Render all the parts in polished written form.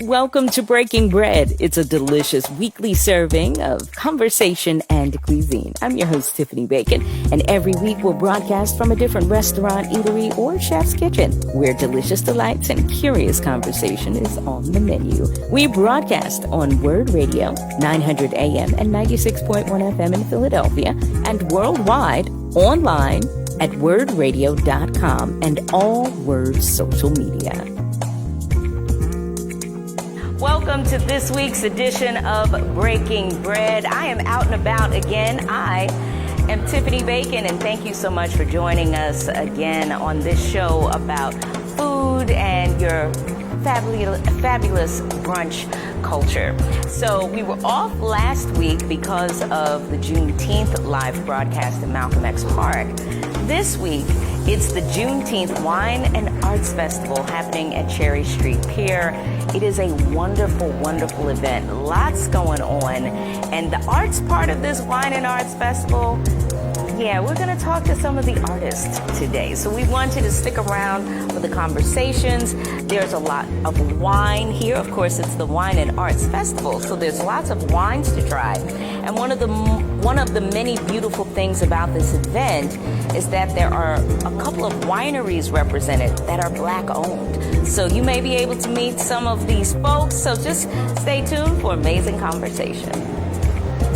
Welcome to Breaking Bread. It's a delicious weekly serving of conversation and cuisine. I'm your host, Tiffany Bacon, and every week we'll broadcast from a different restaurant, eatery, or chef's kitchen, where delicious delights and curious conversation is on the menu. We broadcast on WURD Radio, 900 AM and 96.1 FM in Philadelphia, and worldwide online at wordradio.com and all WURD social media. Welcome to this week's edition of Breaking Bread. I am out and about again. I am Tiffany Bacon, and thank you so much for joining us again on this show about food and your fabulous brunch culture. So we were off last week because of the Juneteenth live broadcast at Malcolm X Park. This week, it's the Juneteenth Wine and Arts Festival happening at Cherry Street Pier. It is a wonderful, wonderful event. Lots going on. And the arts part of this Wine and Arts Festival, we're going to talk to some of the artists today. So we want you to stick around for the conversations. There's a lot of wine here. Of course, it's the Wine and Arts Festival, so there's lots of wines to try. And one of the many beautiful things about this event is that there are a couple of wineries represented that are Black-owned. So you may be able to meet some of these folks. So just stay tuned for amazing conversation.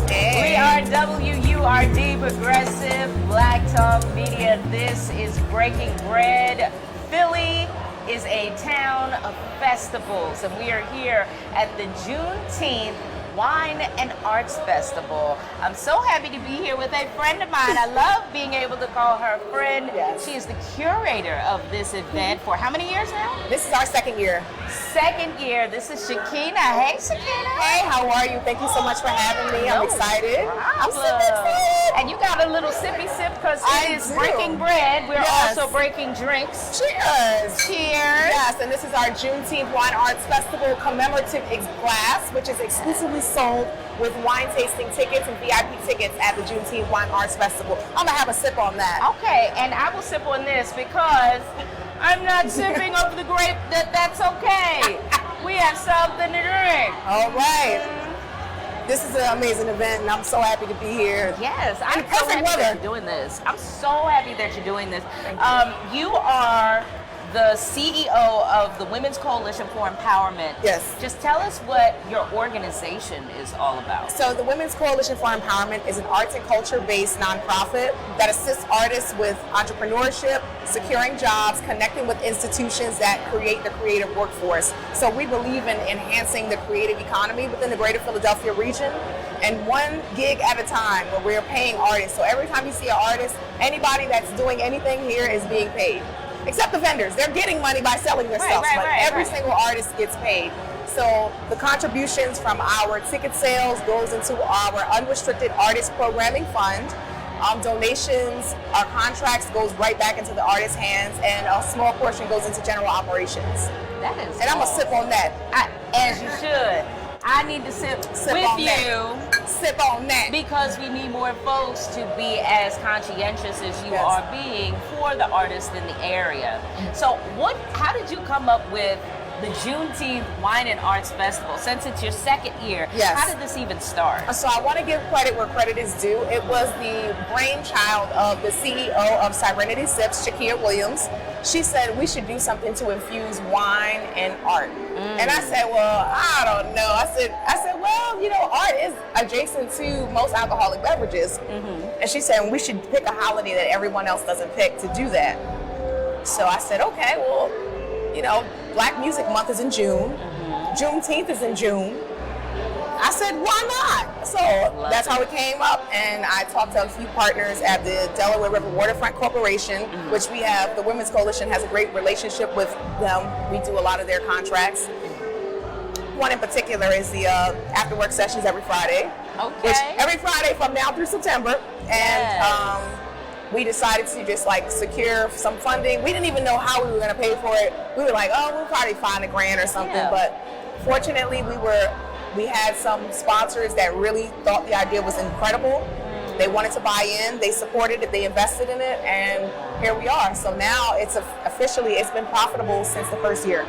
Hey. We are WURD, Progressive Black Talk Media. This is Breaking Bread. Philly is a town of festivals, and we are here at the Juneteenth Wine and Arts Festival. I'm so happy to be here with a friend of mine. I love being able to call her a friend. Yes. She is the curator of this event for how many years now? This is our second year. Second year. This is Shekhinah. Hey, Shekhinah. Hey, how are you? Thank you so much for having me. I'm excited. I'm super excited. And you got a little sippy sip because it is do. Breaking Bread. We're Yes. also breaking drinks. Cheers. Cheers. Yes, and this is our Juneteenth Wine Arts Festival commemorative glass, which is exclusively sold with wine tasting tickets and VIP tickets at the Juneteenth Wine Arts Festival. I'm gonna have a sip on that. Okay, and I will sip on this because I'm not sipping of the grape. That's okay. We have something to drink. All right. This is an amazing event, and I'm so happy to be here. Yes, I'm so perfect happy weather. that you're doing this. I'm so happy that you're doing this. You are the CEO of the Women's Coalition for Empowerment. Yes. Just tell us what your organization is all about. So the Women's Coalition for Empowerment is an arts and culture-based nonprofit that assists artists with entrepreneurship, securing jobs, connecting with institutions that create the creative workforce. So we believe in enhancing the creative economy within the greater Philadelphia region, and one gig at a time, where we're paying artists. So every time you see an artist, anybody that's doing anything here is being paid. Except the vendors. They're getting money by selling their stuff, but every single artist gets paid. So the contributions from our ticket sales goes into our unrestricted artist programming fund. Donations, our contracts goes right back into the artist's hands, and a small portion goes into general operations. That is And I'm gonna sip on that. as you should. I need to sip with on you. That. Sip on that. Because we need more folks to be as conscientious as you Yes. are being for the artists in the area. So how did you come up with the Juneteenth Wine and Arts Festival? Since it's your second year, Yes. how did this even start? So I want to give credit where credit is due. It was the brainchild of the CEO of Serenity Sips, Shekhinah Williams. She said we should do something to infuse wine and art. And I said, well, I don't know. I said, well, art is adjacent to most alcoholic beverages. And she said we should pick a holiday that everyone else doesn't pick to do that. So I said, okay, well, Black Music Month is in June. Juneteenth is in June. I said, why not? So that's how it came up, and I talked to a few partners at the Delaware River Waterfront Corporation, which we have. The Women's Coalition has a great relationship with them. We do a lot of their contracts. One in particular is the after work sessions every Friday. Okay. Which every Friday from now through September. And we decided to just secure some funding. We didn't even know how we were going to pay for it. We were like, we'll probably find $1,000 or something. Yeah. But fortunately, we had some sponsors that really thought the idea was incredible. They wanted to buy in, they supported it, they invested in it, and here we are. So now it's been profitable since the first year.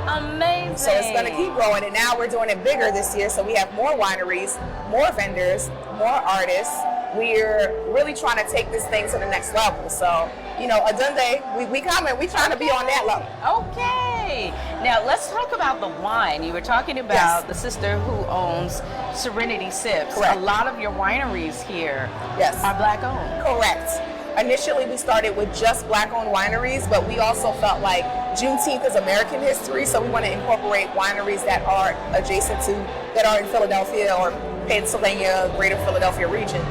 Amazing. So it's going to keep growing, and now we're doing it bigger this year. So we have more wineries, more vendors, more artists. We're really trying to take this thing to the next level. So, you know, Adunde, we coming. We trying to be on that level. Okay. Now let's talk about the wine. You were talking about the sister who owns Serenity Sips. Correct. A lot of your wineries here Yes. are black owned. Correct. Initially, we started with just black-owned wineries, but we also felt like Juneteenth is American history, so we want to incorporate wineries that are adjacent to, that are in Philadelphia or Pennsylvania, greater Philadelphia region.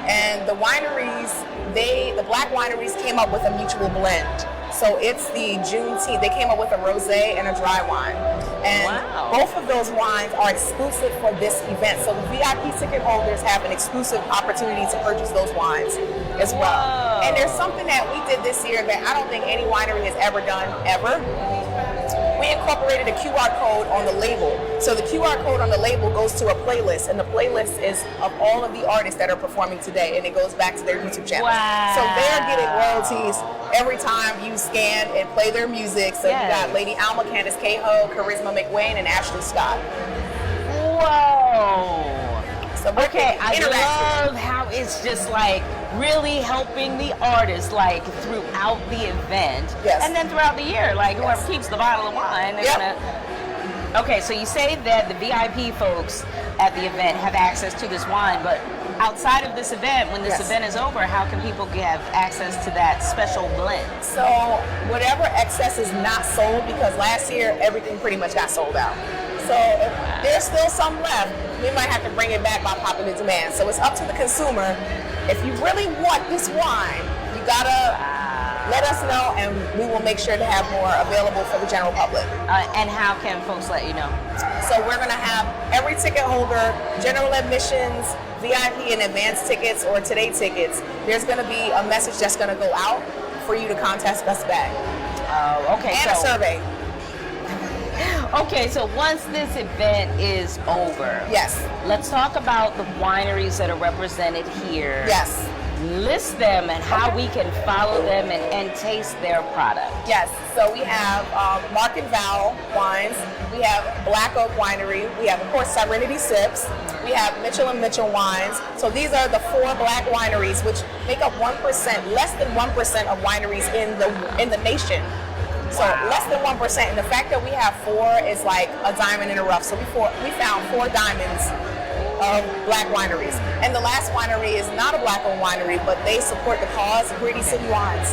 And the wineries, the black wineries came up with a mutual blend. So it's the Juneteenth, they came up with a rosé and a dry wine. And both of those wines are exclusive for this event. So the VIP ticket holders have an exclusive opportunity to purchase those wines as well. Whoa. And there's something that we did this year that I don't think any winery has ever done, ever. We incorporated a QR code on the label. So the QR code on the label goes to a playlist, and the playlist is of all of the artists that are performing today, and it goes back to their YouTube channel. Wow. So they're getting royalties every time you scan and play their music. So you got Lady Alma, Candace Cahill, Charisma McWayne, and Ashley Scott. Whoa. So okay, I love how it's just like really helping the artists like throughout the event, and then throughout the year, like whoever keeps the bottle of wine, they're gonna. Okay, so you say that the VIP folks at the event have access to this wine, but outside of this event, when this event is over, how can people have access to that special blend? So whatever excess is not sold, because last year everything pretty much got sold out. So if there's still some left, we might have to bring it back by popular demand. So it's up to the consumer. If you really want this wine, you gotta let us know, and we will make sure to have more available for the general public. And how can folks let you know? So we're gonna have every ticket holder, general admissions, VIP and advanced tickets, or today tickets. There's gonna be a message that's gonna go out for you to contact us back. Okay. And a survey. Okay, so once this event is over, let's talk about the wineries that are represented here. List them and how we can follow them and taste their product. So we have Mark and Val wines. We have Black Oak Winery. We have, of course, Serenity Sips. We have Mitchell and Mitchell wines. So these are the 4 black wineries, which make up 1%, less than 1% of wineries in the nation. So less than 1%, and the fact that we have 4 is like a diamond in the rough. So we found 4 diamonds of black wineries. And the last winery is not a black-owned winery, but they support the cause, Gritty City Wines.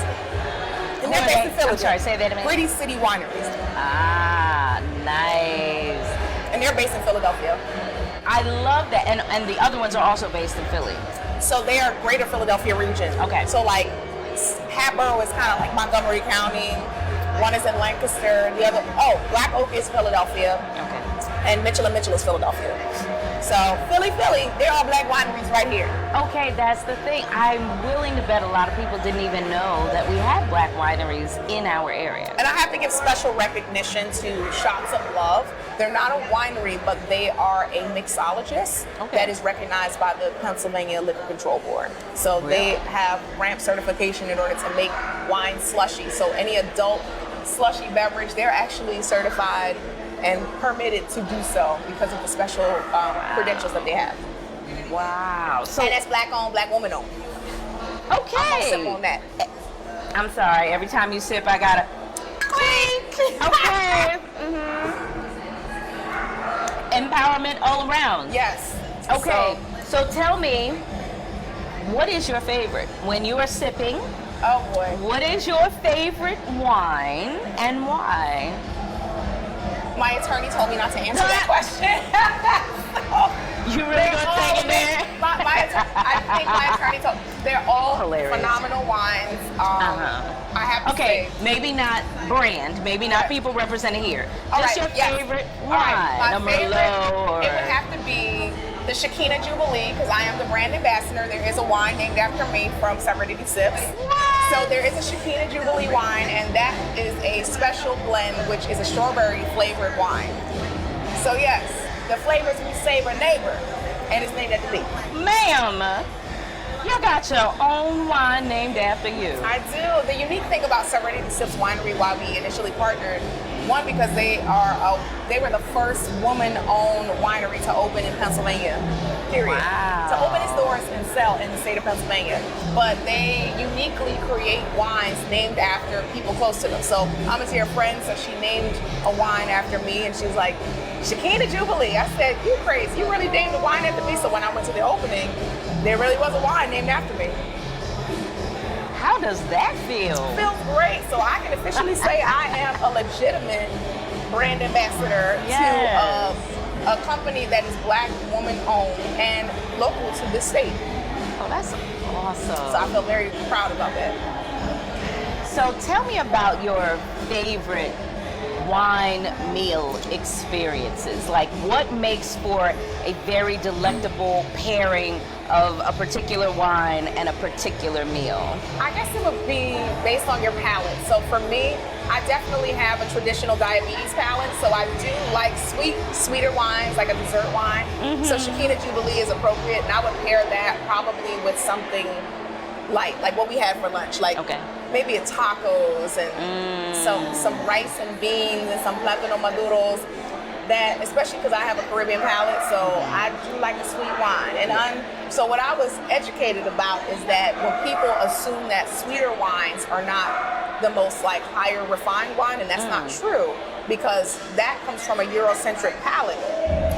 And they're based in Philadelphia. I'm sorry, say that again. Gritty City Wineries. Ah, nice. And they're based in Philadelphia. I love that. And the other ones are also based in Philly. So they are greater Philadelphia region. Okay. So like Hatboro is kind of like Montgomery County. One is in Lancaster. The other, Black Oak is Philadelphia. Okay. And Mitchell and Mitchell is Philadelphia. So Philly, they're all black wineries right here. Okay, that's the thing. I'm willing to bet a lot of people didn't even know that we had black wineries in our area. And I have to give special recognition to Shots of Love. They're not a winery, but they are a mixologist that is recognized by the Pennsylvania Liquor Control Board. So they have ramp certification in order to make wine slushy. So any adult slushy beverage, they're actually certified and permitted to do so because of the special credentials that they have. Wow. So, and that's black owned, black woman owned. Okay. I'm gonna sip on that. I'm sorry, every time you sip, I gotta clink. Okay. Empowerment all around. Yes. Okay, so tell me, what is your favorite? When you are sipping, oh boy. What is your favorite wine and why? My attorney told me not to answer that question. You really gonna take it there? I think my attorney told me. They're all hilarious, phenomenal wines. I have to say. Maybe not brand, maybe not people represented here. Just your favorite wine, my favorite, it would have to be the Shekhinah Jubilee, because I am the brand ambassador. There is a wine named after me from Serenity Sips. So there is a Shekhinah Jubilee wine, and that is a special blend, which is a strawberry flavored wine. So yes, the flavors we savor neighbor, and it's named after me. Ma'am, you got your own wine named after you. I do. The unique thing about Serenity Sips Winery, why we initially partnered, One, because they were the first woman-owned winery to open in Pennsylvania, period. Wow. To open its doors and sell in the state of Pennsylvania. But they uniquely create wines named after people close to them. So I'm a dear friend, so she named a wine after me, and she was like, Shekhinah Jubilee. I said, you crazy, you really named a wine after me? So when I went to the opening, there really was a wine named after me. How does that feel? Feels great. So I can officially say I am a legitimate brand ambassador to a company that is Black woman owned and local to this state. Oh, that's awesome. So I feel very proud about that. So tell me about your favorite wine meal experiences. Like, what makes for a very delectable pairing of a particular wine and a particular meal? I guess it would be based on your palate. So for me, I definitely have a traditional diabetes palate. So I do like sweeter wines, like a dessert wine. So Shekhinah Jubilee is appropriate, and I would pair that probably with something light, like what we had for lunch, like maybe a tacos and some rice and beans and some plátano maduros. That, especially because I have a Caribbean palate, so I do like a sweet wine. And so what I was educated about is that when people assume that sweeter wines are not the most like higher refined wine, and that's not true, because that comes from a Eurocentric palate.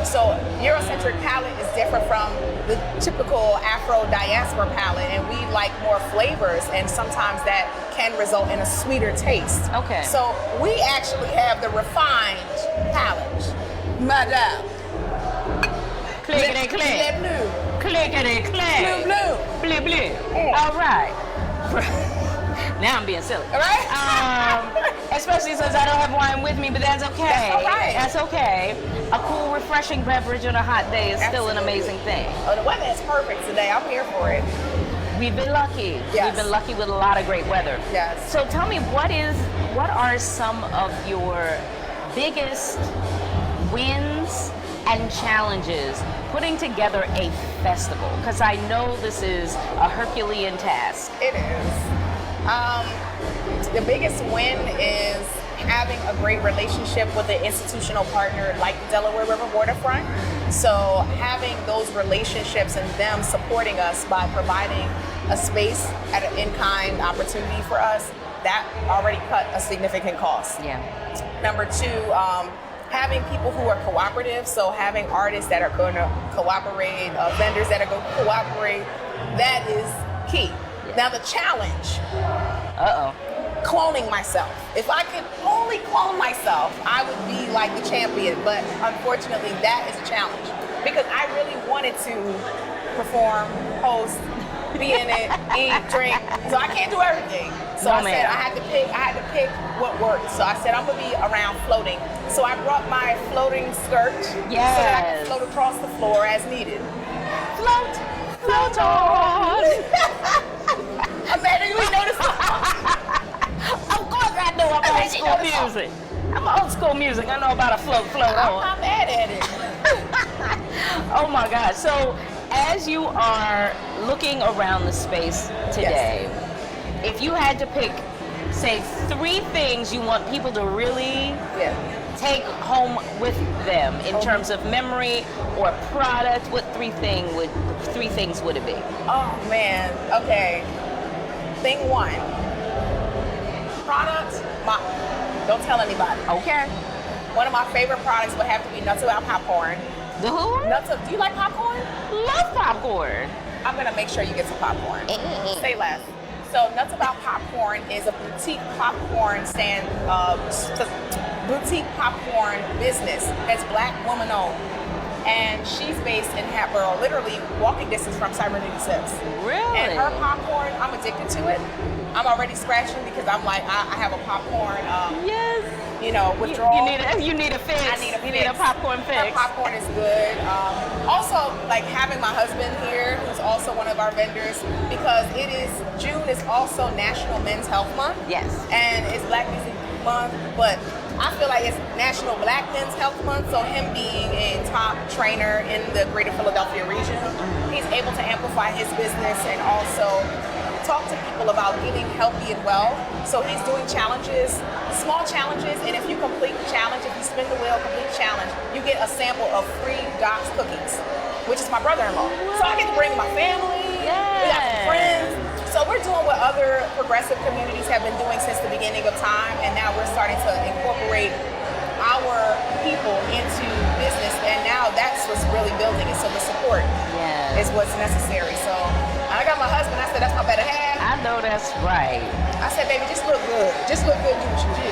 So Eurocentric palate is different from the typical Afro-diaspora palate, and we like more flavors, and sometimes that can result in a sweeter taste. Okay. So we actually have the refined palate. Madame. Clickety click. Bleu. Clickety click. Bleu. Blue, blue. All right. Now I'm being silly. All right? Especially since I don't have wine with me, but that's okay. That's all right. That's okay. A cool, refreshing beverage on a hot day is still an amazing thing. Oh, the weather is perfect today. I'm here for it. We've been lucky. Yes. We've been lucky with a lot of great weather. Yes. So tell me, what are some of your biggest wins and challenges putting together a festival? Because I know this is a Herculean task. It is. The biggest win is having a great relationship with an institutional partner like the Delaware River Waterfront. So having those relationships and them supporting us by providing a space at an in-kind opportunity for us, that already cut a significant cost. Yeah. Number two, having people who are cooperative, so having artists that are going to cooperate, vendors that are going to cooperate, that is key. Yeah. Now the challenge, cloning myself. If I could only clone myself, I would be like the champion, but unfortunately that is a challenge because I really wanted to perform, host, be in it, eat, drink, so I can't do everything. So I said I had to pick what worked. So I said I'm gonna be around floating. So I brought my floating skirt so that I could float across the floor as needed. Float on. Amanda, you ain't noticed? Of course I know I'm old school music. I'm old school music. I know about a float on. I'm not mad at it. Oh my God. So as you are looking around the space today, if you had to pick, say, 3 things you want people to really take home with them in terms of memory or product, what 3 things would it be? Oh man, okay. Thing 1, product, don't tell anybody. Okay. One of my favorite products would have to be Nuts About Popcorn. The who? Do you like popcorn? Love popcorn. I'm gonna make sure you get some popcorn. Say less. So Nuts About Popcorn is a boutique popcorn boutique popcorn business that's Black woman owned. And she's based in Hatboro, literally walking distance from Serenity Sips. Really? And her popcorn, I'm addicted to it. I'm already scratching because I'm like, I have a popcorn withdrawal. You need a fix. I need a fix. You need a popcorn fix. Her popcorn is good. Also, like having my husband here, who's also one of our vendors, because June is also National Men's Health Month. Yes. And it's Black Music Month, but I feel like it's National Black Men's Health Month, so him being a top trainer in the greater Philadelphia region, he's able to amplify his business and also talk to people about eating healthy and well. So he's doing challenges, small challenges, and if you complete the challenge, if you spin the wheel, complete the challenge, you get a sample of free Doc's cookies, which is my brother-in-law. So I get to bring my family, we got some friends. So we're doing what other progressive communities have been doing since the beginning of time, and now we're starting to incorporate our people into business, and now that's what's really building it. So the support is what's necessary. So I got my husband, I said, that's my better half. I know that's right. I said, baby, just look good. Just look good, do what you do.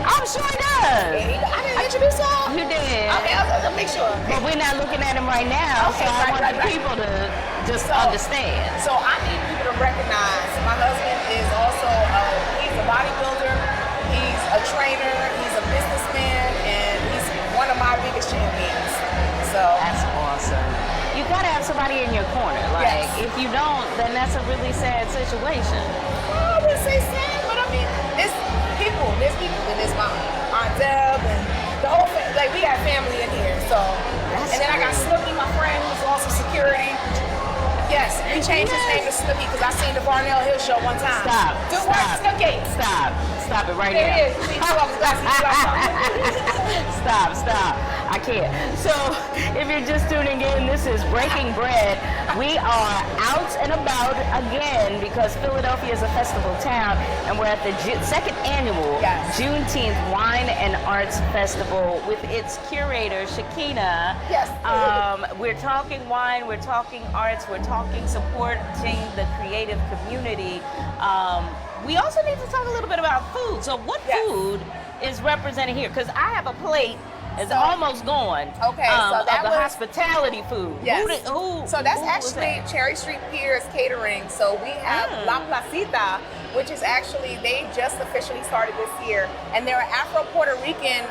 I'm sure he does. I didn't introduce y'all? You did. Okay, I'll make sure. But we're not looking at him right now, Okay, so I want right. people to just understand. So I need people to recognize my husband is also, he's a bodybuilder, he's a trainer, he's a businessman, and he's one of my biggest champions. So that's awesome. You gotta have somebody in your corner. Like, if you don't, then that's a really sad situation. I wouldn't say sad, but I mean, there's people, and there's my Aunt Deb, and the whole family. Like, we got family in here, so. And then I got Snooki, my friend, who's also security. Yes, he changed his name to Snooki because I seen the Barnell Hill show one time. Stop. Do what? Snooki. Stop it right there. now. There he is. Stop. I can't. So, if you're just tuning in, this is Breaking Bread. We are out and about again because Philadelphia is a festival town, and we're at the second annual Juneteenth Wine and Arts Festival with its curator, Shekhinah. Yes. We're talking wine, we're talking arts, we're talking supporting the creative community. We also need to talk a little bit about food. So what food is represented here? Because I have a plate. It's almost gone. Okay, so that of the was hospitality food. Yes. So that's actually Cherry Street Piers Catering. So we have La Placita, which is actually, they just officially started this year, and they're an Afro-Puerto Rican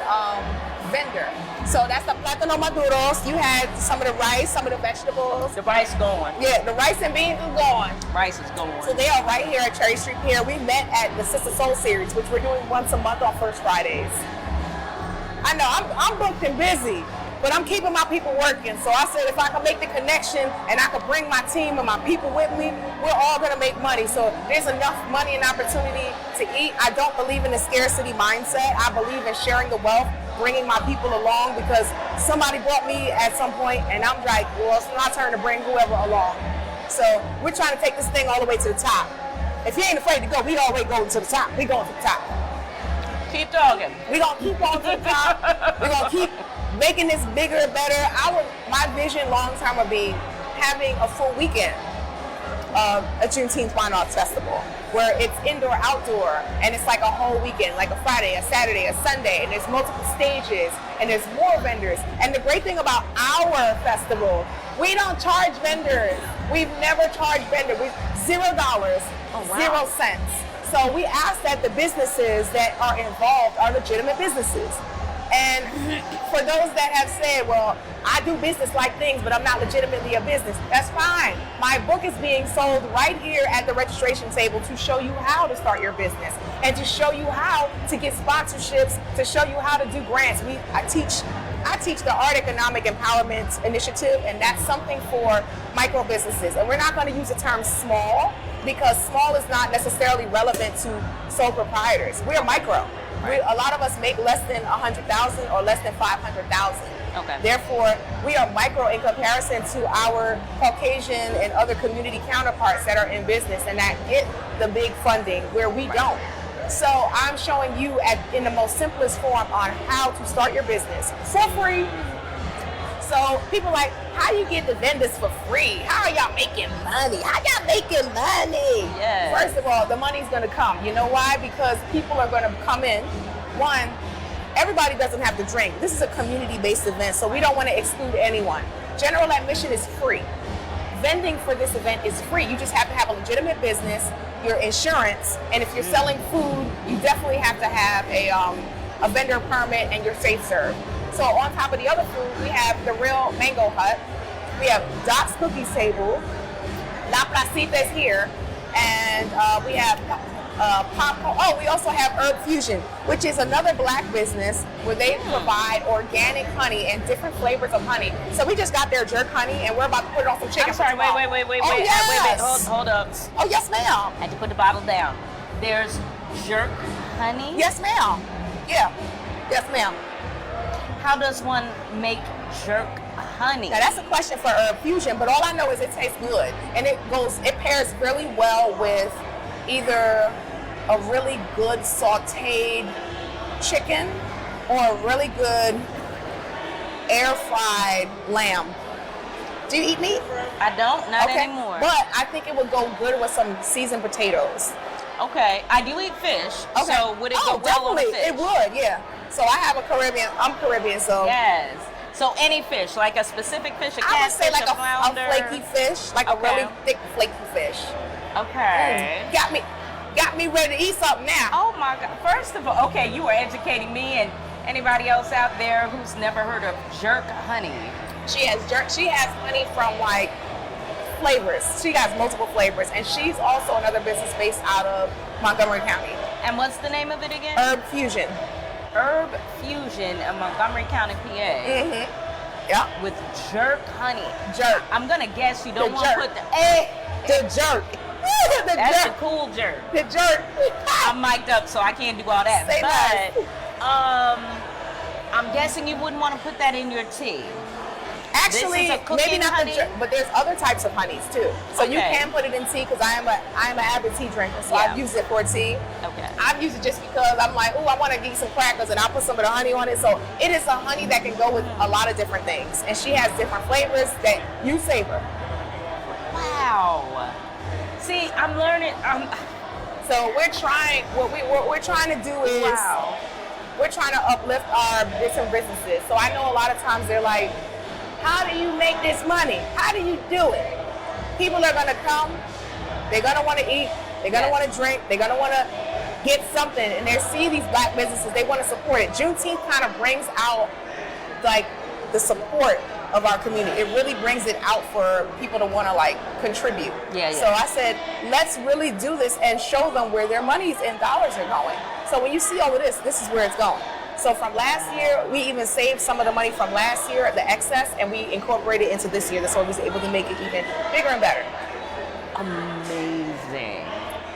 vendor. So that's the plátano maduros. You had some of the rice, some of the vegetables. The rice gone. Yeah, the rice and beans is gone. Rice is gone. So they are right here at Cherry Street Pier. We met at the Sister Soul series, which we're doing once a month on First Fridays. I know, I'm booked and busy, but I'm keeping my people working. So I said if I can make the connection and I can bring my team and my people with me, we're all gonna make money. So there's enough money and opportunity to eat. I don't believe in the scarcity mindset. I believe in sharing the wealth, bringing my people along, because somebody brought me at some point and I'm like, well, it's my turn to bring whoever along. So we're trying to take this thing all the way to the top. If you ain't afraid to go, we always go to the top. We going to the top. Keep talking. We're going to keep on to the top. We're going to keep making this bigger and better. My vision long term would be having a full weekend of a Juneteenth Wine Arts Festival where it's indoor, outdoor, and it's like a whole weekend, like a Friday, a Saturday, a Sunday, and there's multiple stages, and there's more vendors. And the great thing about our festival, we don't charge vendors. We've never charged vendors. $0, 0 cents. So we ask that the businesses that are involved are legitimate businesses. And for those that have said, well, I do business-like things, but I'm not legitimately a business, that's fine. My book is being sold right here at the registration table to show you how to start your business and to show you how to get sponsorships, to show you how to do grants. I teach the Art Economic Empowerment Initiative, and that's something for micro businesses. And we're not going to use the term small, because small is not necessarily relevant to sole proprietors. We're micro. A lot of us make less than 100,000 or less than 500,000. Okay. Therefore, we are micro in comparison to our Caucasian and other community counterparts that are in business and that get the big funding where we don't. So I'm showing you in the most simplest form on how to start your business for free. So people like, how you get the vendors for free? How are y'all making money? How y'all making money? Yes. First of all, the money's gonna come. You know why? Because people are gonna come in. One, everybody doesn't have to drink. This is a community-based event, so we don't want to exclude anyone. General admission is free. Vending for this event is free. You just have to have a legitimate business, your insurance, and if you're selling food, you definitely have to have a vendor permit and your safe serve. So on top of the other food, we have the Real Mango Hut. We have Doc's Cookies Table. La Placita is here. And we have popcorn. Oh, we also have Herb Fusion, which is another black business where they provide organic honey and different flavors of honey. So we just got their jerk honey, and we're about to put it on some chicken. I'm sorry, wait. Oh, yes. Hold up. Oh, yes, ma'am. I had to put the bottle down. There's jerk honey? Yes, ma'am. Yeah. Yes, ma'am. How does one make jerk honey? Now that's a question for Herb Fusion, but all I know is it tastes good, and it pairs really well with either a really good sautéed chicken or a really good air fried lamb. Do you eat meat? I don't, not anymore. But I think it would go good with some seasoned potatoes. Okay, I do eat fish. Okay. So would it go well on the fish? It would, yeah. So I have I'm Caribbean, so. Yes. So any fish, like a specific fish, a catfish, I would say like a flounder? a flaky fish, like a really thick flaky fish. Okay. Got me ready to eat something now. Oh my God. First of all, okay, you were educating me and anybody else out there who's never heard of jerk honey. She has honey from like flavors. She has multiple flavors, and she's also another business based out of Montgomery County. And what's the name of it again? Herb Fusion. Herb Fusion in Montgomery County, PA. Mm-hmm. Yeah. With jerk honey. Jerk. I'm gonna guess you don't want to put the jerk. That's the cool jerk. The jerk. I'm mic'd up, so I can't do all that. Say but I'm guessing you wouldn't want to put that in your tea. Actually, maybe not honey? the jerk, but there's other types of honeys too. So you can put it in tea, because I am an avid tea drinker, so I've used it for tea. Okay. I've used it just because I'm like, I want to eat some crackers, and I'll put some of the honey on it. So it is a honey that can go with a lot of different things, and she has different flavors that you savor. Wow. See, I'm learning. So we're trying. What we're trying to do is we're trying to uplift our different businesses. So I know a lot of times they're like, how do you make this money? How do you do it? People are gonna come. They're gonna want to eat. They're gonna want to drink. They're gonna want to get something, and they see these black businesses. They want to support it. Juneteenth kind of brings out like the support of our community. It really brings it out for people to want to like contribute. So I said, let's really do this and show them where their monies and dollars are going. So when you see all of this, this is where it's going. So from last year, we even saved some of the money from last year, the excess, and we incorporated it into this year. So we was able to make it even bigger and better.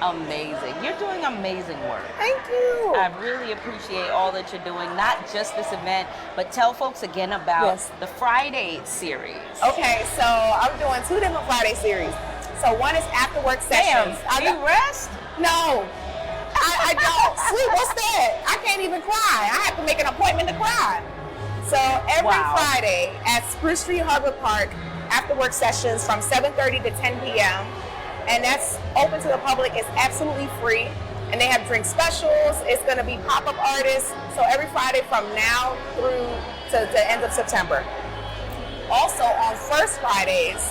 Amazing. You're doing amazing work. Thank you. I really appreciate all that you're doing, not just this event, but tell folks again about the Friday series. Okay, so I'm doing 2 different Friday series. So one is after work sessions. Do you rest? No, I don't. Sweet, what's that? I can't even cry. I have to make an appointment to cry. So every Friday at Spruce Street Harbor Park, after work sessions from 7:30 to 10 p.m. And that's open to the public. It's absolutely free. And they have drink specials. It's going to be pop-up artists. So every Friday from now through to the end of September. Also on first Fridays,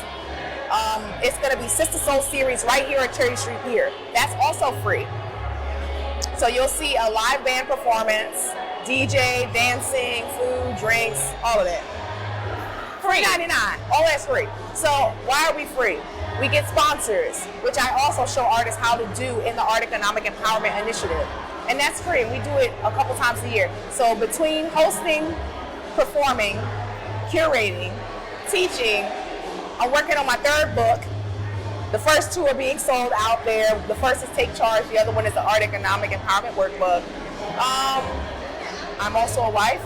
it's going to be Sister Soul series right here at Cherry Street Pier. That's also free. So you'll see a live band performance, DJ, dancing, food, drinks, all of that. Free $99. All that's free. So why are we free? We get sponsors, which I also show artists how to do in the Art Economic Empowerment Initiative. And that's free. We do it a couple times a year. So between hosting, performing, curating, teaching, I'm working on my 3rd book. The first 2 are being sold out there. The first is Take Charge. The other one is the Art Economic Empowerment Workbook. I'm also a wife.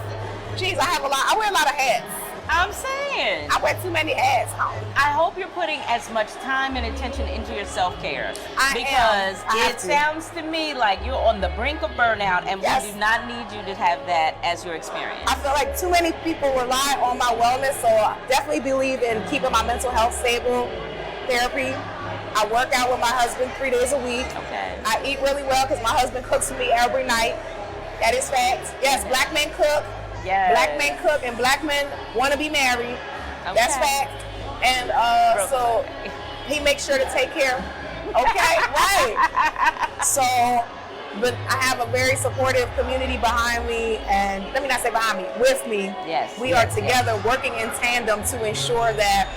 Geez, I wear a lot of hats. I'm saying. I wear too many hats home. I hope you're putting as much time and attention into your self-care. Because it sounds to me like you're on the brink of burnout, and we do not need you to have that as your experience. I feel like too many people rely on my wellness, so I definitely believe in keeping my mental health stable. Therapy. I work out with my husband 3 days a week. Okay. I eat really well because my husband cooks for me every night. That is fact. Yes, black men cook. Yes. Black men cook and black men want to be married. Okay. That's fact. And so he makes sure to take care. Okay, right. So, but I have a very supportive community behind me, and let me not say behind me, with me. Yes. We are together working in tandem to ensure that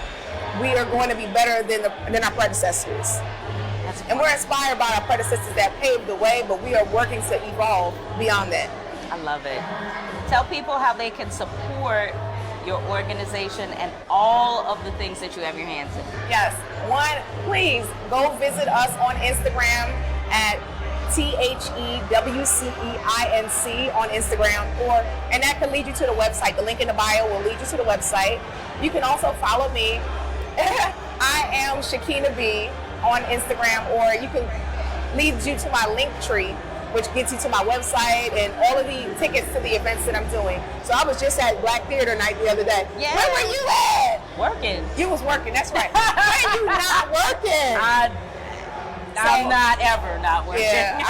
we are going to be better than our predecessors. And we're inspired by our predecessors that paved the way, but we are working to evolve beyond that. I love it. Tell people how they can support your organization and all of the things that you have your hands in. Yes. One, please go visit us on Instagram at THEWCEINC on Instagram, and that can lead you to the website. The link in the bio will lead you to the website. You can also follow me. I am Shekhinah B on Instagram, or you can lead you to my link tree, which gets you to my website and all of the tickets to the events that I'm doing. So I was just at Black Theater Night the other day. Yeah. Where were you at? Working. You was working, that's right. Why are you not working? I'm not ever not working. Yeah,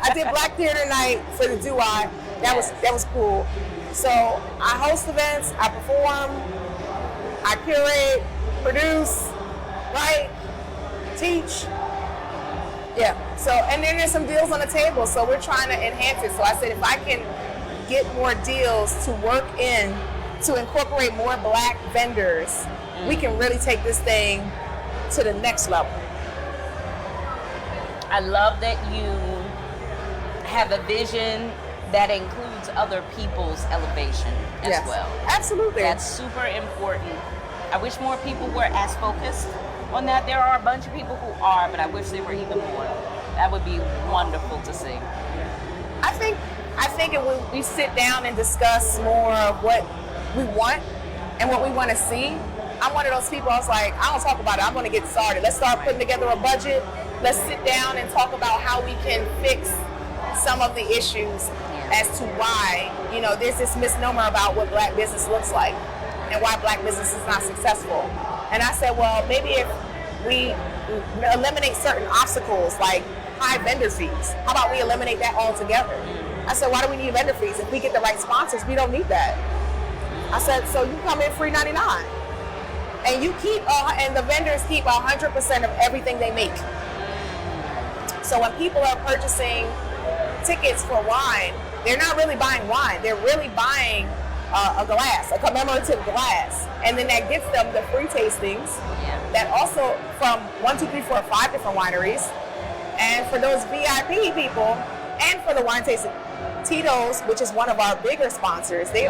I did Black Theater Night for the Duai. That was cool. So I host events, I perform, I curate, produce, write, teach. Yeah. So, and then there's some deals on the table. So we're trying to enhance it. So I said, if I can get more deals to work in, to incorporate more Black vendors, we can really take this thing to the next level. I love that you have a vision that includes other people's elevation as well. Absolutely. That's super important. I wish more people were as focused on that. There are a bunch of people who are, but I wish they were even more. That would be wonderful to see. I think when we sit down and discuss more of what we want and what we want to see, I'm one of those people, I was like, I don't talk about it, I'm going to get started. Let's start putting together a budget. Let's sit down and talk about how we can fix some of the issues as to why, there's this misnomer about what Black business looks like and why Black business is not successful. And I said, well, maybe if we eliminate certain obstacles like high vendor fees, how about we eliminate that altogether? I said, why do we need vendor fees? If we get the right sponsors, we don't need that. I said, so you come in free 99. And you keep, and the vendors keep 100% of everything they make. So when people are purchasing tickets for wine, they're not really buying wine. They're really buying a glass, a commemorative glass. And then that gets them the free tastings that also from 1, 2, 3, 4, 5 different wineries. And for those VIP people and for the wine tasting, Tito's, which is one of our bigger sponsors, they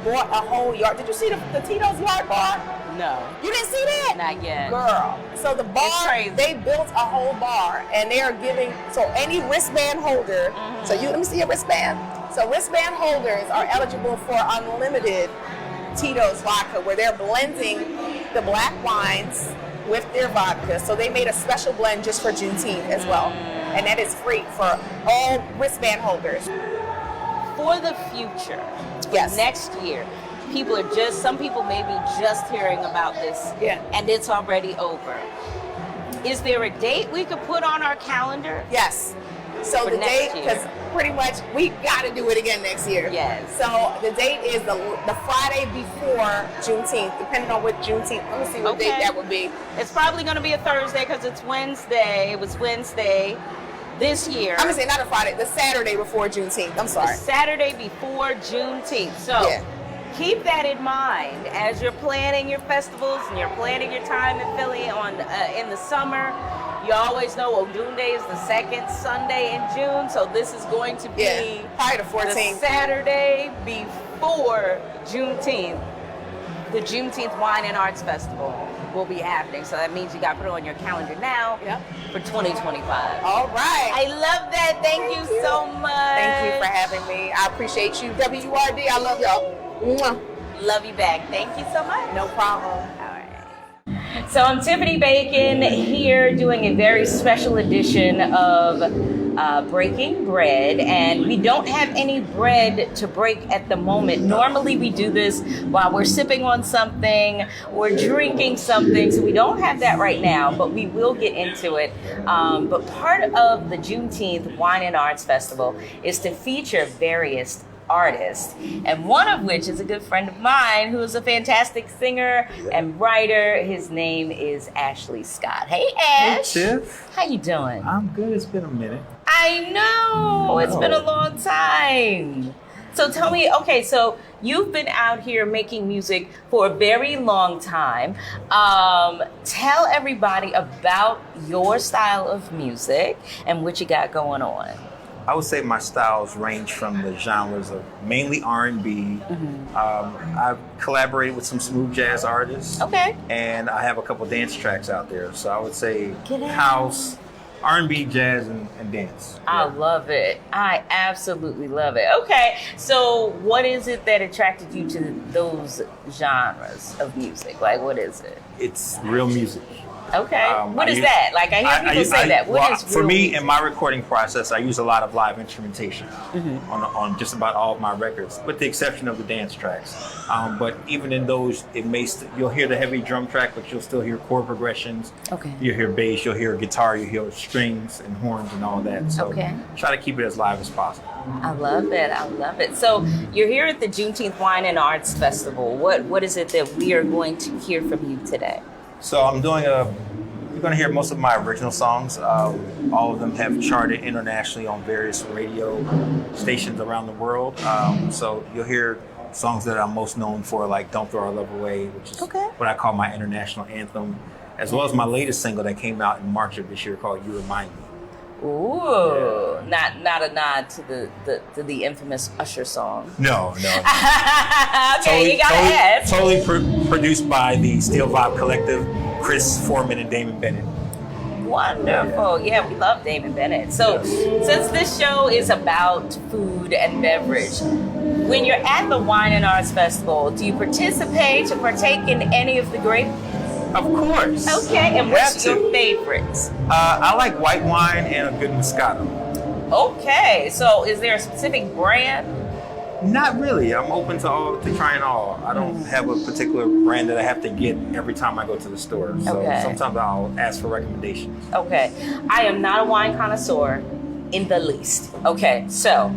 bought a whole yard. Did you see the Tito's yard bar? No. You didn't see that? Not yet. Girl. So the bar, they built a whole bar and they are giving, so any wristband holder, so let me see your wristband. So wristband holders are eligible for unlimited Tito's vodka where they're blending the Black wines with their vodka. So they made a special blend just for Juneteenth as well. And that is free for all wristband holders. For the future, next year, some people may be just hearing about this and it's already over. Is there a date we could put on our calendar? Yes. So the date, because pretty much we got to do it again next year. Yes. So the date is the Friday before Juneteenth, depending on what Juneteenth. Let me see what date that would be. It's probably going to be a Thursday because it's Wednesday. It was Wednesday this year. I'm going to say not a Friday, the Saturday before Juneteenth. I'm sorry. The Saturday before Juneteenth. So keep that in mind as you're planning your festivals and you're planning your time in Philly in the summer. You always know Odunde is the second Sunday in June, so this is going to be probably the 14th. The Saturday before Juneteenth. The Juneteenth Wine and Arts Festival will be happening, so that means you got to put it on your calendar now for 2025. All right. I love that. Thank you so much. Thank you for having me. I appreciate you. WURD, I love y'all. Mwah. Love you back. Thank you so much. No problem. So I'm Tiffany Bacon here doing a very special edition of Breaking Bread, and we don't have any bread to break at the moment. Normally we do this while we're sipping on something or drinking something, so we don't have that right now, but we will get into it. But part of the Juneteenth Wine and Arts Festival is to feature various artist, and one of which is a good friend of mine who is a fantastic singer and writer. His name is Ashley Scott. Hey Ash. Hey Tiff. How you doing? I'm good. It's been a minute. I know. It's been a long time. So tell me, okay, so you've been out here making music for a very long time. Tell everybody about your style of music and what you got going on. I would say my styles range from the genres of mainly R&B. I've collaborated with some smooth jazz artists. Okay. And I have a couple dance tracks out there. So I would say Get out. house, R&B, jazz, and dance. I Yeah. love it. I absolutely love it. Okay, so what is it that attracted you to those genres of music? Like, what is it? It's real music. Okay, what I is use- that? Like, I hear people say that. What is for real me, music? in my recording process, I use a lot of live instrumentation on just about all of my records, with the exception of the dance tracks. But even in those, you'll hear the heavy drum track, but you'll still hear chord progressions. Okay. You'll hear bass, you'll hear guitar, you'll hear strings and horns and all that. So Okay. try to keep it as live as possible. I love it. I love it. So you're here at the Juneteenth Wine and Arts Festival. What is it that we are going to hear from you today? So you're going to hear most of my original songs. All of them have charted internationally on various radio stations around the world. So you'll hear songs that I'm most known for, like Don't Throw Our Love Away, which is Okay. what I call my international anthem, as well as my latest single that came out in March of this year called You Remind Me. Ooh, not a nod to the infamous Usher song. No. Okay, you gotta ask. Totally produced by the Steel Vibe Collective, Chris Foreman and Damon Bennett. Wonderful. Yeah, we love Damon Bennett. So, since this show is about food and beverage, when you're at the Wine and Arts Festival, do you participate or partake in any of the grape? Of course. Okay, and what's Have to. your favorites? I like white wine and a good Moscato. Okay, so is there a specific brand? Not really. I'm open to trying all. I don't have a particular brand that I have to get every time I go to the store. So Okay. sometimes I'll ask for recommendations. Okay, I am not a wine connoisseur in the least. Okay, so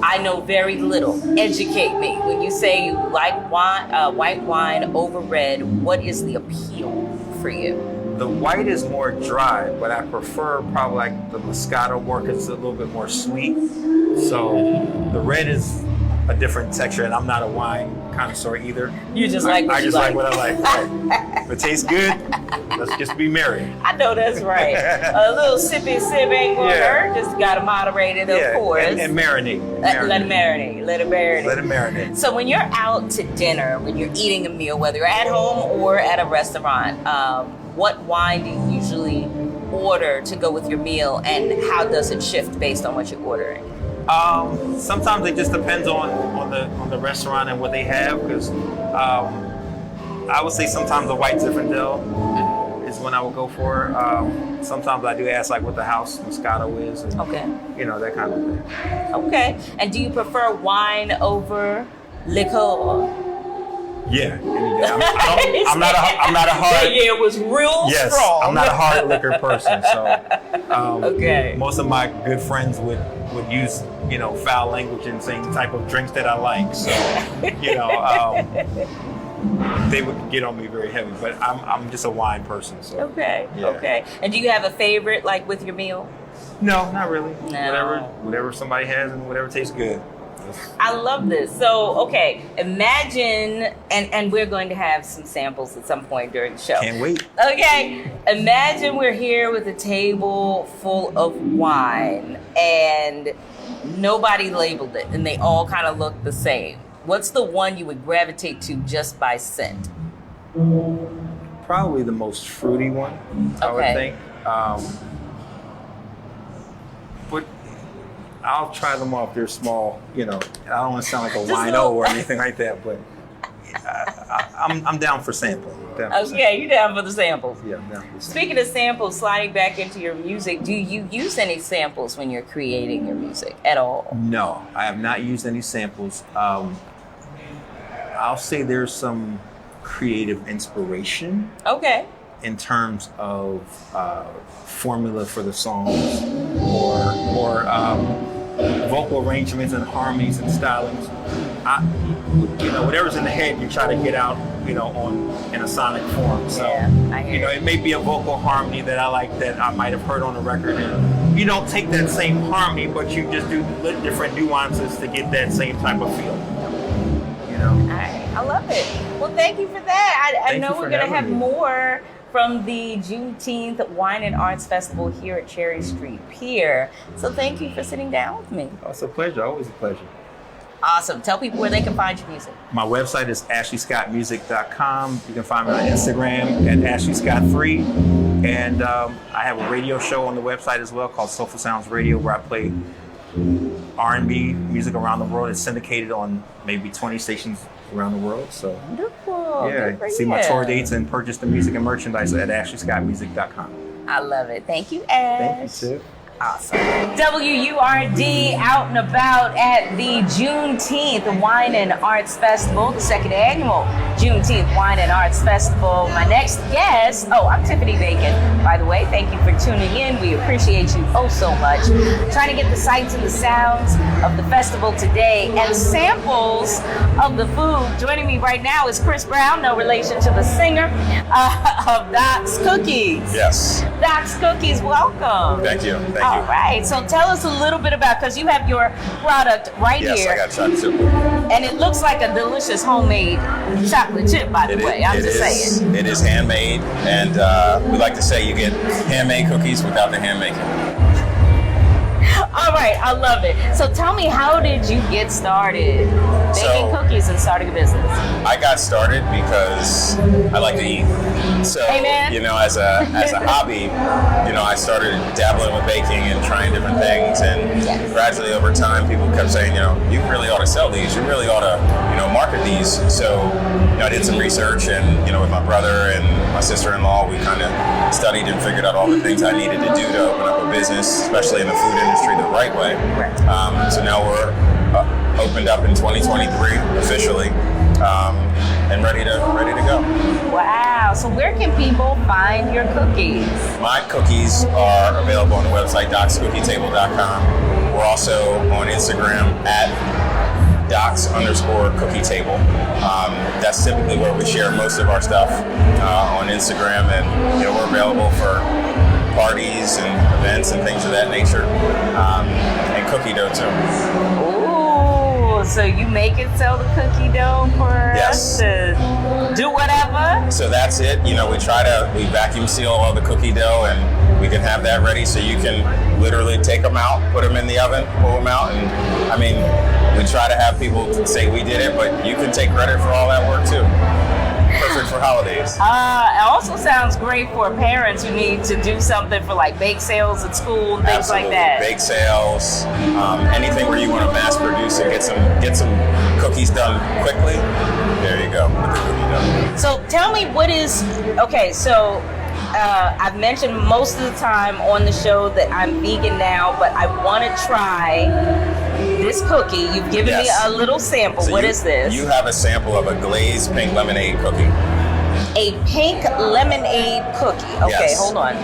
I know very little. Educate me. When you say you like wine, white wine over red, what is the appeal for you? The white is more dry, but I prefer probably like the Moscato more because it's a little bit more sweet. So the red is a different texture, and I'm not a wine connoisseur either. You just like what I you just like like. what I like. Right. If it tastes good, let's just be merry. I know that's right. A little sippy sip ain't gonna Yeah. hurt. Just gotta moderate it, of course. and marinate. Let it marinate. Let it marinate. Let it marinate. So when you're out to dinner, when you're eating a meal, whether you're at home or at a restaurant, what wine do you usually order to go with your meal, and how does it shift based on what you're ordering? Sometimes it just depends on the restaurant and what they have, because I would say sometimes the white Zinfandel is when I would go for. Sometimes I do ask like what the house Moscato is, and Okay. that kind of thing. Okay. And do you prefer wine over liquor? Yeah, any day. I'm not a hard. Yeah, it was real Yes, strong. I'm not a hard liquor person, so Okay. most of my good friends would use foul language and saying the type of drinks that I like. So they would get on me very heavy, but I'm just a wine person. So Okay. Yeah. Okay. And do you have a favorite, like with your meal? no, not really. No. Whatever somebody has and whatever tastes good. I love this. So, okay, imagine, and we're going to have some samples at some point during the show. Can't wait. Okay, imagine we're here with a table full of wine and nobody labeled it and they all kind of look the same. What's the one you would gravitate to just by scent? Probably the most fruity one, I would Okay. think. But I'll try them off. They're small, I don't want to sound like a wino little- or anything like that, but I'm down for sampling. Okay, you down for the samples? Yeah, I'm down for sampling. Speaking of samples, sliding back into your music, do you use any samples when you're creating your music at all? No, I have not used any samples. I'll say there's some creative inspiration Okay. in terms of formula for the songs or vocal arrangements and harmonies and stylings. Whatever's in the head, you try to get out, in a sonic form. So, Yeah, I hear it may be a vocal harmony that I like that I might have heard on the record, and you don't take that same harmony, but you just do different nuances to get that same type of feel. know. All right, I love it. Well, thank you for that. I Thank know you for we're going to have having me. more from the Juneteenth Wine and Arts Festival here at Cherry Street Pier. So thank you for sitting down with me. Oh, it's a pleasure. Always a pleasure. Awesome. Tell people where they can find your music. My website is ashleyscottmusic.com. You can find me on Instagram at ashleyscott3. And I have a radio show on the website as well called Soulful Sounds Radio, where I play R&B music around the world. It's syndicated on maybe 20 stations around the world. So Wonderful. yeah, Good for see my you. tour dates and purchase the music and merchandise at ashleyscottmusic.com. I love it. Thank you, Ash. Thank you, too. Awesome. WURD out and about at the Juneteenth Wine and Arts Festival, the second annual Juneteenth Wine and Arts Festival. My next guest, I'm Tiffany Bacon, by the way. Thank you for tuning in. We appreciate you so much. Trying to get the sights and the sounds of the festival today and samples of the food. Joining me right now is Chris Brown, no relation to the singer of Doc's Cookies. Yes. Doc's Cookies, welcome. Thank you. Thank you. All right. So tell us a little bit about, because you have your product right Yes, here. I got chocolate chip. And it looks like a delicious homemade chocolate chip, by the way. I'm just saying. It is handmade, and we like to say you get handmade cookies without the hand making. All right. I love it. So tell me, how did you get started baking cookies and starting a business? I got started because I like to eat. So, Amen. you know, as a hobby, you know, I started dabbling with baking and trying different things, and Yes. gradually over time, people kept saying, you know, you really ought to sell these. You really ought to, you know, market these. So, you know, I did some research, and you know, with my brother and my sister-in-law, we kind of studied and figured out all the things I needed to do to open up a business, especially in the food industry, the right way. So now we're opened up in 2023 officially, and ready to go. Wow. So where can people find your cookies? My cookies are available on the website docscookietable.com. We're also on Instagram at docs_cookie-table. That's typically where we share most of our stuff on Instagram, and you know, we're available for parties and events and things of that nature, and cookie dough too. Ooh, so you make and sell the cookie dough for us Yes. to do whatever? So that's it. You know, we vacuum seal all the cookie dough, and we can have that ready so you can literally take them out, put them in the oven, pull them out, and I mean, we try to have people say we did it, but you can take credit for all that work too. Perfect for holidays. It also sounds great for parents who need to do something for like bake sales at school and things Absolutely. like that. Bake sales, anything where you want to mass produce and get some cookies done quickly. There you go with the cookie dough. So tell me I've mentioned most of the time on the show that I'm vegan now, but I want to try this cookie. You've given me Yes. a little sample. So What is this? You have a sample of a glazed pink lemonade cookie. A pink lemonade cookie. Okay, Yes. hold on.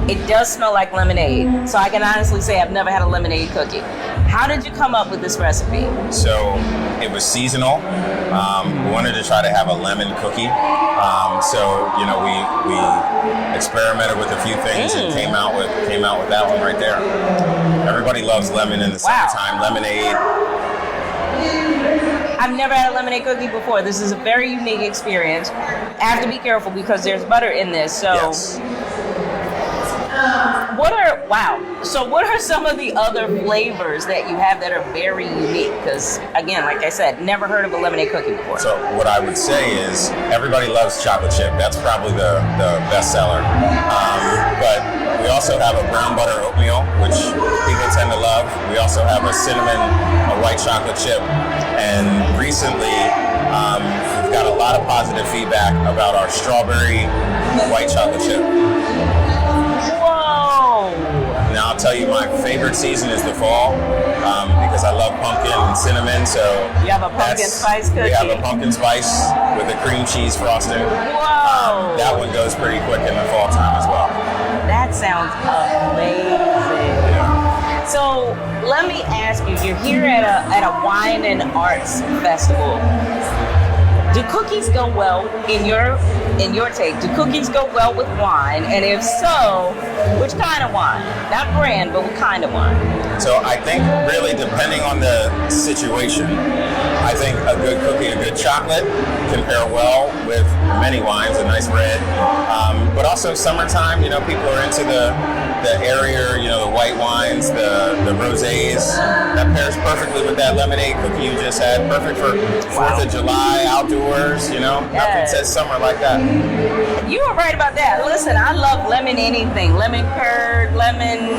It does smell like lemonade, so I can honestly say I've never had a lemonade cookie. How did you come up with this recipe? So it was seasonal. We wanted to try to have a lemon cookie. So you know, we experimented with a few things and came out with that one right there. Everybody loves lemon in the summertime. Lemonade. I've never had a lemonade cookie before. This is a very unique experience. I have to be careful because there's butter in this. So Yes. What are some of the other flavors that you have that are very unique? Because again, like I said, never heard of a lemonade cookie before. So what I would say is everybody loves chocolate chip. That's probably the best seller. But we also have a brown butter oatmeal, which people tend to love. We also have a cinnamon, a white chocolate chip. And recently, we've got a lot of positive feedback about our strawberry white chocolate chip. Whoa! Now I'll tell you, my favorite season is the fall because I love pumpkin and cinnamon. So You have a pumpkin spice cookie? We have a pumpkin spice with a cream cheese frosting. Whoa! That one goes pretty quick in the fall time as well. That sounds amazing. Yeah. So let me ask you, you're here at a wine and arts festival. Do cookies go well in your take? Do cookies go well with wine? And if so, which kind of wine? Not brand, but what kind of wine? So I think really depending on the situation, I think a good cookie, a good chocolate can pair well with many wines, a nice red. But also summertime, people are into the airier, the white wines, the rosés. That pairs perfectly with that lemonade cookie you just had. Perfect for 4th of July, outdoors, Nothing says summer like that. You were right about that. Listen, I love lemon anything. Lemon curd, lemon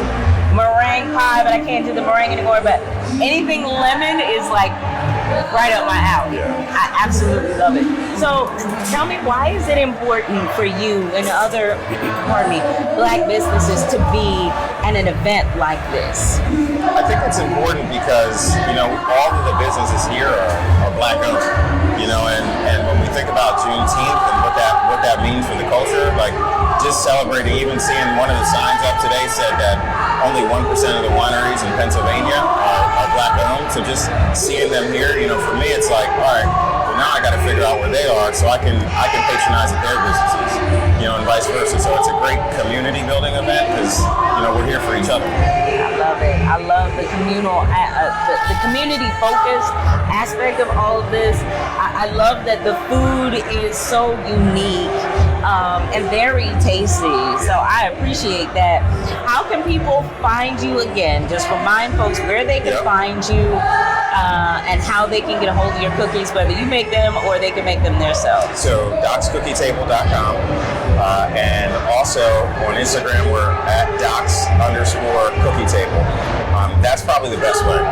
meringue pie, but I can't do the meringue anymore. But anything lemon is like right up my alley. Yeah. I absolutely love it. So tell me, why is it important for you and other, Black businesses to be at an event like this? I think it's important because, all of the businesses here are Black owned, and when we think about Juneteenth and what that means for the culture, like just celebrating, even seeing one of the signs up today said that only 1% of the wineries in Pennsylvania are Black owned. So just seeing them here, for me, it's like, all right, well, now I got to figure out where they are so I can patronize their businesses, and vice versa. So it's a great community building event because, we're here for each other. I love it. I love the communal, the community focused aspect of all of this. I love that the food is so unique and very tasty. So I appreciate that. How can people find you again? Just remind folks where they can find you and how they can get a hold of your cookies, whether you make them or they can make them themselves. So docscookietable.com and also on Instagram we're at docs_cookietable. That's probably the best way.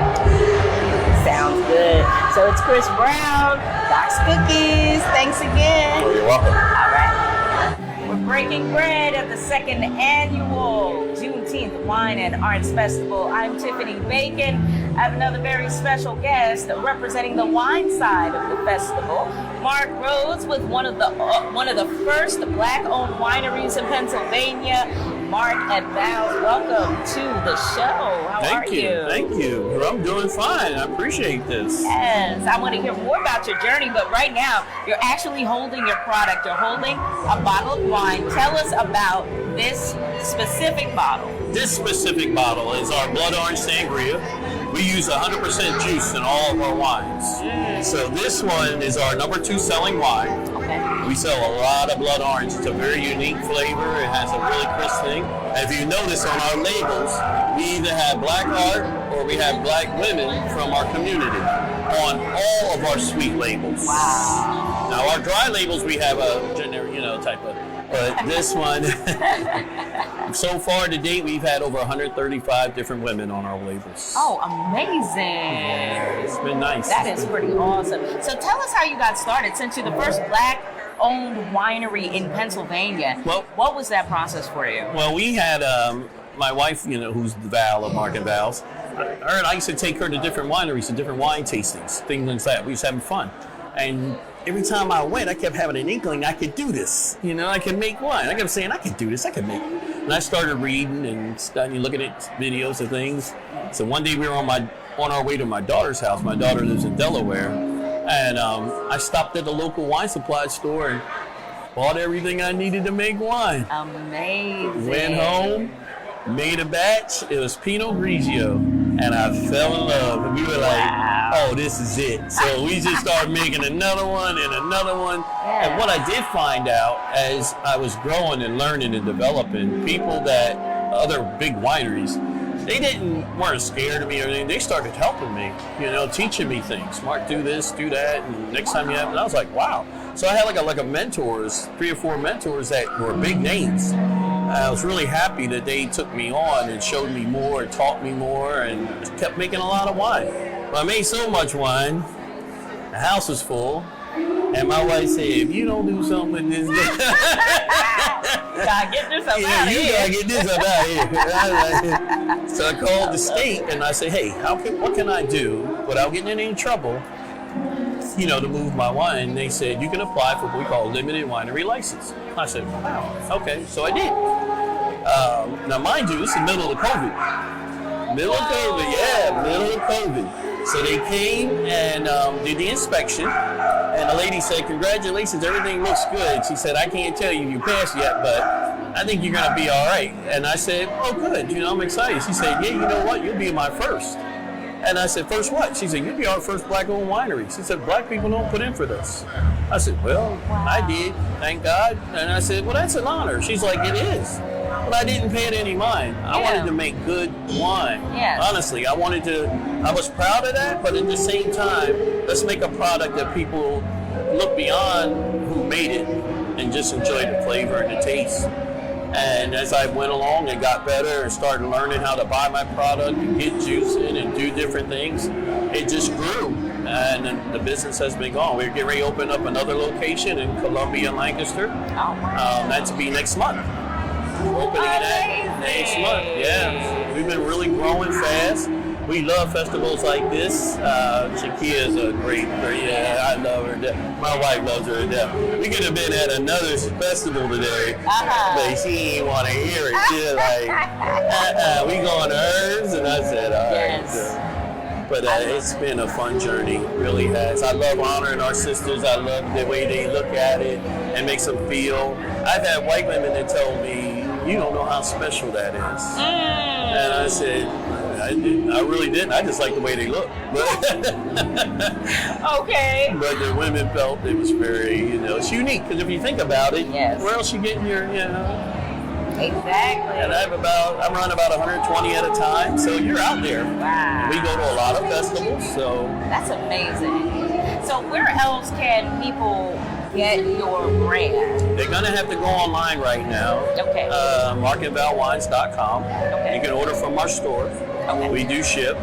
Sounds good. So it's Chris Brown, Doc's Cookies. Thanks again. Oh, you're welcome. All right. We're breaking bread at the second annual Juneteenth Wine and Arts Festival. I'm Tiffany Bacon. I have another very special guest representing the wine side of the festival. Mark Rhodes with one of the first Black-owned wineries in Pennsylvania. Mark and Val, welcome to the show. How are you? Thank you. I'm doing fine. I appreciate this. Yes, I want to hear more about your journey, but right now you're actually holding your product. You're holding a bottle of wine. Tell us about this specific bottle. This specific bottle is our blood orange sangria. We use 100% juice in all of our wines. So this one is our number 2 selling wine. Okay. We sell a lot of blood orange. It's a very unique flavor. It has a really crisp thing. And if you notice on our labels, we either have Black art or we have Black women from our community on all of our sweet labels. Wow. Now our dry labels, we have a generic, type of, but this one, so far to date, we've had over 135 different women on our labels. Oh, amazing. Yeah, it's been nice. That is pretty awesome. So tell us how you got started, since you're the first Black-owned winery in Pennsylvania. Well, what was that process for you? Well, we had my wife, who's Val of Mark and Val's. Her and I used to take her to different wineries and different wine tastings, things like that. We was having fun. And every time I went, I kept having an inkling I could do this. I could make wine. I kept saying, I could do this, I could make it. And I started reading and studying, looking at videos of things. So one day we were on our way to my daughter's house. My daughter lives in Delaware. And I stopped at the local wine supply store and bought everything I needed to make wine. Amazing. Went home, made a batch. It was Pinot Grigio. And I fell in love. And we were like, oh, this is it. So we just started making another one and another one. Yeah. And what I did find out as I was growing and learning and developing, people that other big wineries, they weren't scared of me or anything. They started helping me, teaching me things. Mark, do this, do that, and next time you have it. And I was like, wow. So I had like a mentors, 3 or 4 mentors that were big names. I was really happy that they took me on and showed me more and taught me more and kept making a lot of wine. But I made so much wine, the house was full, and my wife said, if you don't do something with this, you gotta get this up out of here. You gotta get this up out of here. So I called the state and I said, hey, what can I do without getting in any trouble, to move my wine? And they said, you can apply for what we call a limited winery license. I said, wow, okay, so I did. Now, mind you, it's the middle of COVID. Middle of COVID. So they came and did the inspection, and the lady said, congratulations, everything looks good. She said, I can't tell you if you passed yet, but I think you're going to be all right. And I said, oh, good. I'm excited. She said, yeah, you know what? You'll be my first. And I said, first what? She said, you'll be our first black-owned winery. She said, black people don't put in for this. I said, well, I did, thank God. And I said, well, that's an honor. She's like, it is. But I didn't pay it any mind. I wanted to make good wine. Yes. Honestly, I was proud of that, but at the same time, let's make a product that people look beyond who made it and just enjoy the flavor and the taste. And as I went along and got better and started learning how to buy my product and get juice in and do different things, it just grew. And then the business has been going. We're getting ready to open up another location in Columbia and Lancaster. That's to be next month. We're opening that next month. Yeah, we've been really growing fast. We love festivals like this. Shekhinah is a great, I love her to death. My wife loves her to death. We could have been at another festival today, but she didn't want to hear it. She's like, we going to hers? And I said, all right. So, but it's been a fun journey, it really has. I love honoring our sisters. I love the way they look at it and makes them feel. I've had white women that tell me, you don't know how special that is. And I said, I really didn't. I just like the way they look. Okay. But the women felt it was very, it's unique. Because if you think about it, where else you getting your, Exactly. And I run about 120 at a time. So you're out there. Wow. We go to a lot of festivals. So that's amazing. So where else can people get your brand? They're going to have to go online right now. Okay. markandvalwines.com. Okay. You can order from our store. Okay. We do ship.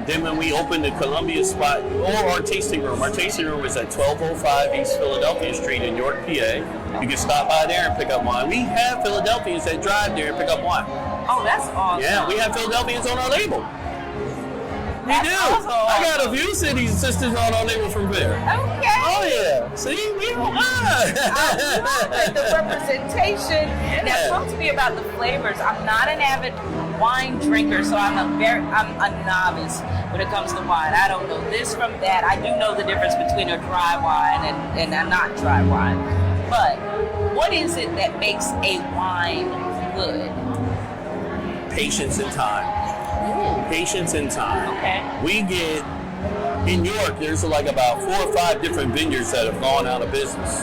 Then when we open the Columbia spot, or our tasting room is at 1205 East Philadelphia Street in York, PA. You can stop by there and pick up wine. We have Philadelphians that drive there and pick up wine. Oh, that's awesome. Yeah, we have Philadelphians on our label. We That's do. awesome. I got a few cities and sisters on our label from there. Okay. Oh yeah. See, we don't mind. I love it, the representation. Now, talk to me about the flavors. I'm not an avid wine drinker, so I'm a novice when it comes to wine. I don't know this from that. I do know the difference between a dry wine and a not dry wine. But what is it that makes a wine good? Patience and time. Patience and time. Okay. We get, in York, there's like about 4 or 5 different vineyards that have gone out of business.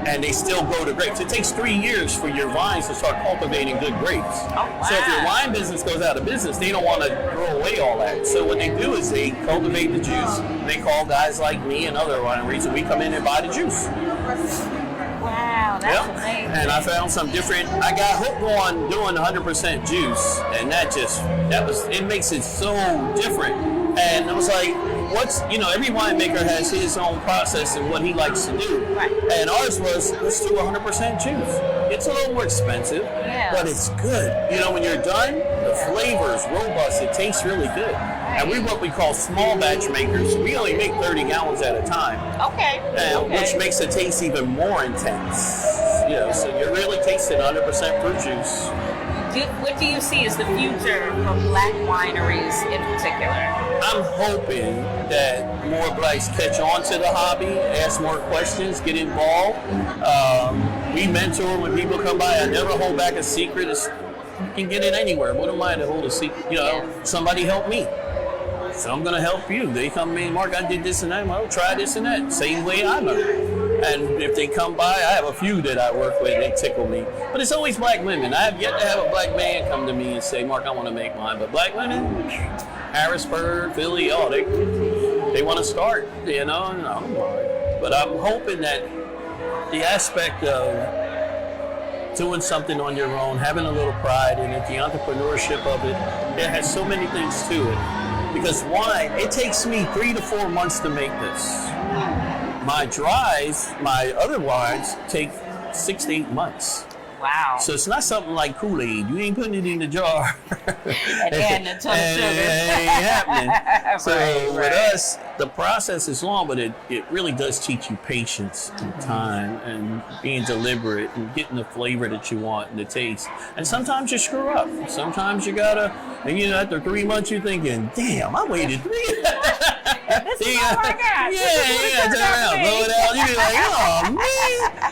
And they still grow the grapes. It takes 3 years for your vines to start cultivating good grapes. Oh, wow. So if your wine business goes out of business, they don't want to throw away all that. So what they do is they cultivate the juice. They call guys like me and other wineries, and we come in and buy the juice. Wow, that's amazing. And I found some different, I got hooked on doing 100% juice, and it makes it so different. And I was like, every winemaker has his own process and what he likes to do. Right. And ours was, let's do 100% juice. It's a little more expensive, but it's good. When you're done, the flavor is robust. It tastes really good. And we're what we call small batch makers. We only make 30 gallons at a time. Okay. Which makes the taste even more intense. So you're really tasting 100% fruit juice. What do you see as the future for black wineries in particular? I'm hoping that more blacks catch on to the hobby, ask more questions, get involved. We mentor when people come by. I never hold back a secret. You can get it anywhere. What am I to hold a secret? Somebody help me. So I'm going to help you. They come to me, Mark, I did this and that. Well, try this and that. Same way I learn. And if they come by, I have a few that I work with. They tickle me. But it's always black women. I have yet to have a black man come to me and say, Mark, I want to make mine. But black women, Harrisburg, Philly, they want to start, and I don't mind. But I'm hoping that the aspect of doing something on your own, having a little pride in it, the entrepreneurship of it, it has so many things to it. Because wine, it takes me 3 to 4 months to make this. My dries, my other wines, take 6 to 8 months. Wow. So it's not something like Kool-Aid. You ain't putting it in the jar. and adding a ton of sugar. It ain't happening. So Right. with us, the process is long, but it really does teach you patience and time and being deliberate and getting the flavor that you want and the taste. And sometimes you screw up. Sometimes you gotta, and after 3 months you're thinking, damn, I waited 3 This is all I got. Yeah, turn around, blow it out. You be like, oh man.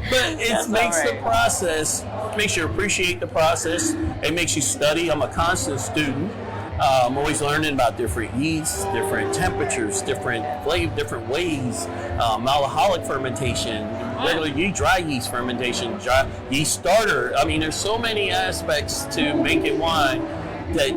But it makes the process, makes you appreciate the process. It makes you study. I'm a constant student. I'm always learning about different yeasts, different temperatures, different flavors, different ways. Malaholic fermentation, regular yeast, dry yeast fermentation, dry yeast starter. I mean, there's so many aspects to making wine that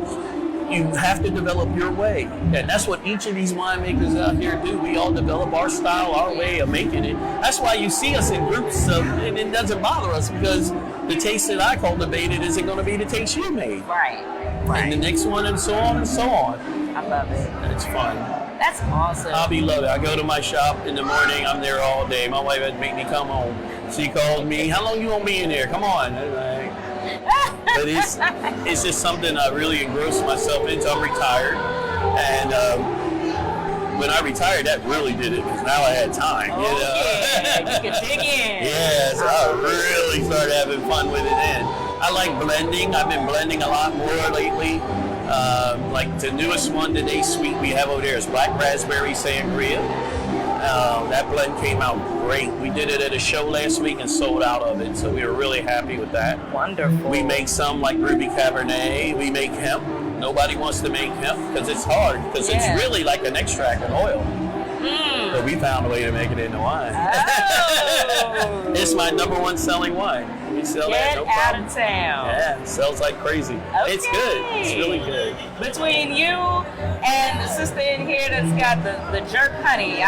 you have to develop your way. And that's what each of these winemakers out here do. We all develop our style, our way of making it. That's why you see us in groups, and it doesn't bother us because the taste that I cultivated isn't going to be the taste you made. Right. And the next one, and so on and so on. I love it. It's fun. That's awesome. Hobby love it. I go to my shop in the morning. I'm there all day. My wife had to make me come home. She called me, how long you want me in there? Come on. But it's just something I really engrossed myself into. I'm retired. And when I retired, that really did it because now I had time. You know? Yeah, you can dig in. Yeah, so I really started having fun with it then. I like blending. I've been blending a lot more lately. Like the newest one today, sweet we have over there is black raspberry sangria. That blend came out great. We did it at a show last week and sold out of it, so we were really happy with that. Wonderful. We make some like ruby cabernet. We make hemp. Nobody wants to make hemp because it's hard, because it's really like an extract in oil. But we found a way to make it into wine. Oh. It's my #1 selling wine. We sell that, no Get out problem. of town. Yeah, it sells like crazy. Okay. It's good. It's really good. Between you and the sister in here that's got the jerk honey,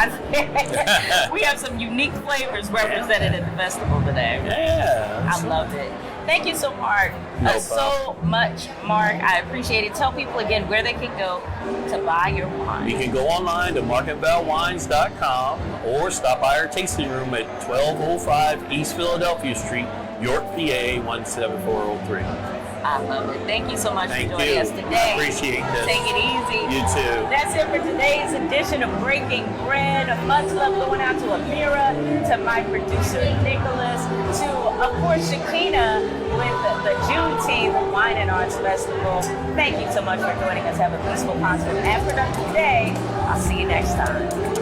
we have some unique flavors represented at the festival today. Yeah. I love it. Thank you so much. So much, Mark. I appreciate it. Tell people again where they can go to buy your wine. You can go online to markandvalwines.com or stop by our tasting room at 1205 East Philadelphia Street, York, PA 17403. I love it. Thank you so much Thank for joining you. us today. Appreciate this. Take it easy. You too. That's it for today's edition of Breaking Bread. Much love going out to Amira, to my producer Nicholas, to, of course, Shekhinah with the Juneteenth Wine and Arts Festival. Thank you so much for joining us. Have a peaceful, positive, and productive day. I'll see you next time.